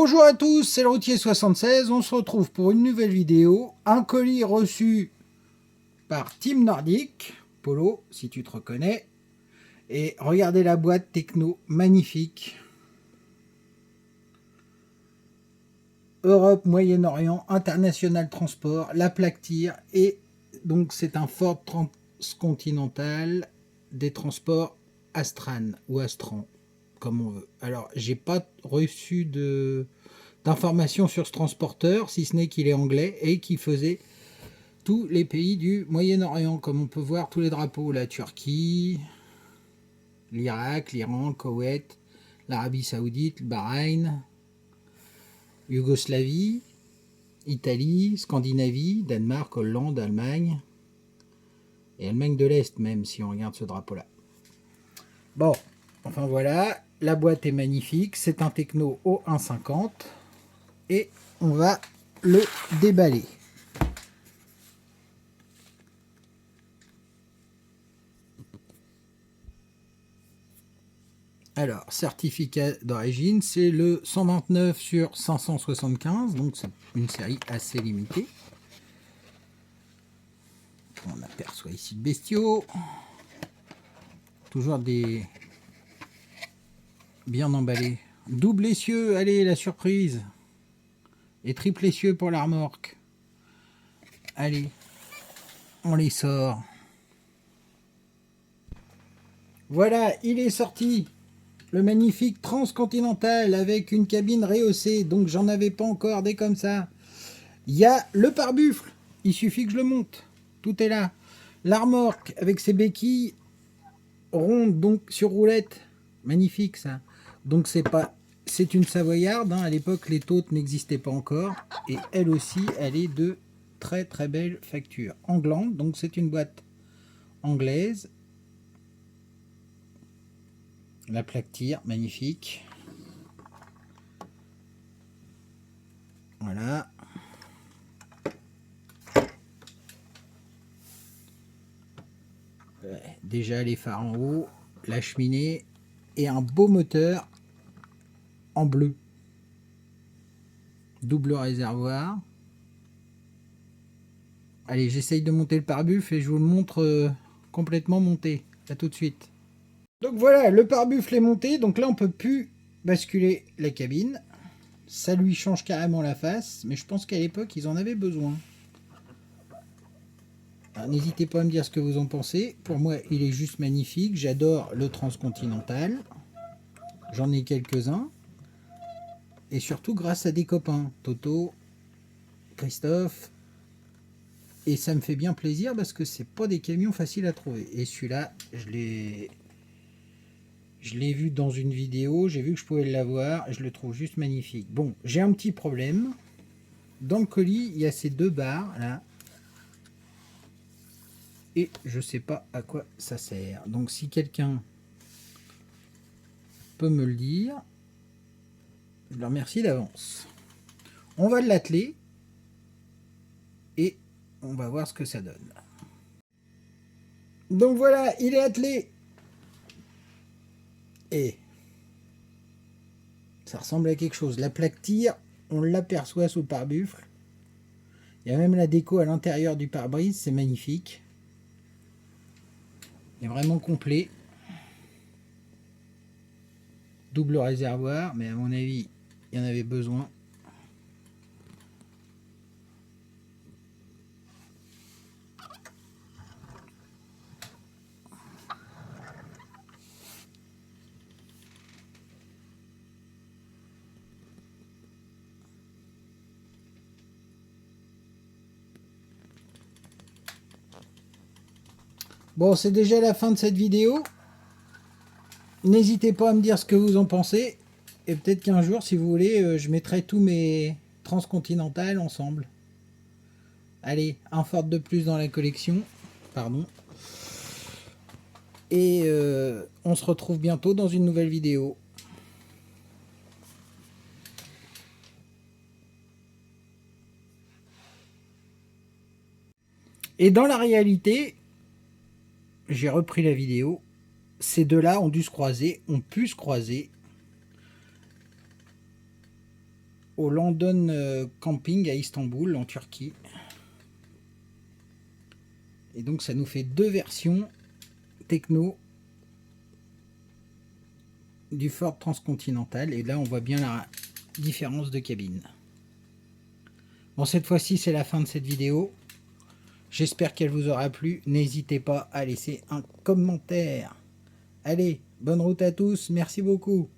Bonjour à tous, c'est le routier 76, on se retrouve pour une nouvelle vidéo. Un colis reçu par Team Nordic, Polo, si tu te reconnais. Et regardez la boîte techno, magnifique. Europe, Moyen-Orient, International Transport, la plaque tir. Et donc c'est un Ford Transcontinental des transports Astran ou Astran, comme on veut. Alors j'ai pas reçu d'informations sur ce transporteur, si ce n'est qu'il est anglais et qu'il faisait tous les pays du Moyen-Orient, comme on peut voir tous les drapeaux, la Turquie, l'Irak, l'Iran, le Koweït, l'Arabie Saoudite, le Bahreïn, Yougoslavie, Italie, Scandinavie, Danemark, Hollande, Allemagne, et Allemagne de l'Est même, si on regarde ce drapeau-là. Bon, enfin voilà, la boîte est magnifique, c'est un Techno O150, et on va le déballer. Alors, certificat d'origine, c'est le 129 sur 575, donc c'est une série assez limitée. On aperçoit ici le bestiau. Toujours des bien emballés. Double essieu, allez, la surprise. Et triple essieu pour la remorque. Allez, on les sort. Voilà, il est sorti. Le magnifique Transcontinental avec une cabine rehaussée, donc j'en avais pas encore des comme ça. Il y a le pare-buffle, il suffit que je le monte, tout est là. La remorque avec ses béquilles rondes, donc sur roulette, magnifique ça. Donc c'est une savoyarde, hein. À l'époque les tautes n'existaient pas encore, et elle aussi elle est de très très belle facture. Anglande, donc c'est une boîte anglaise. La plaque tir, magnifique. Voilà. Déjà les phares en haut, la cheminée et un beau moteur en bleu. Double réservoir. Allez, j'essaye de monter le pare-buffle et je vous le montre complètement monté. À tout de suite. Donc voilà, le pare-buffle est monté. Donc là, on peut plus basculer la cabine. Ça lui change carrément la face. Mais je pense qu'à l'époque, ils en avaient besoin. N'hésitez pas à me dire ce que vous en pensez. Pour moi, il est juste magnifique. J'adore le Transcontinental. J'en ai quelques-uns. Et surtout grâce à des copains. Toto, Christophe. Et ça me fait bien plaisir parce que c'est pas des camions faciles à trouver. Et celui-là, je l'ai vu dans une vidéo, j'ai vu que je pouvais l'avoir, je le trouve juste magnifique. Bon, j'ai un petit problème. Dans le colis, il y a ces deux barres là. Et je sais pas à quoi ça sert. Donc si quelqu'un peut me le dire, je le remercie d'avance. On va l'atteler et on va voir ce que ça donne. Donc voilà, il est attelé. Et ça ressemble à quelque chose. La plaque tir, on l'aperçoit sous le pare-buffle. Il y a même la déco à l'intérieur du pare-brise, c'est magnifique. Il est vraiment complet. Double réservoir, mais à mon avis, il y en avait besoin. Bon, c'est déjà la fin de cette vidéo. N'hésitez pas à me dire ce que vous en pensez. Et peut-être qu'un jour, si vous voulez, je mettrai tous mes transcontinentales ensemble. Allez, un Ford de plus dans la collection. Pardon. Et on se retrouve bientôt dans une nouvelle vidéo. Et dans la réalité, j'ai repris la vidéo. Ces deux-là ont dû se croiser, ont pu se croiser. au London Camping à Istanbul, en Turquie. Et donc ça nous fait 2 versions techno du Ford Transcontinental. Et là on voit bien la différence de cabine. Bon, cette fois-ci c'est la fin de cette vidéo. J'espère qu'elle vous aura plu. N'hésitez pas à laisser un commentaire. Allez, bonne route à tous. Merci beaucoup.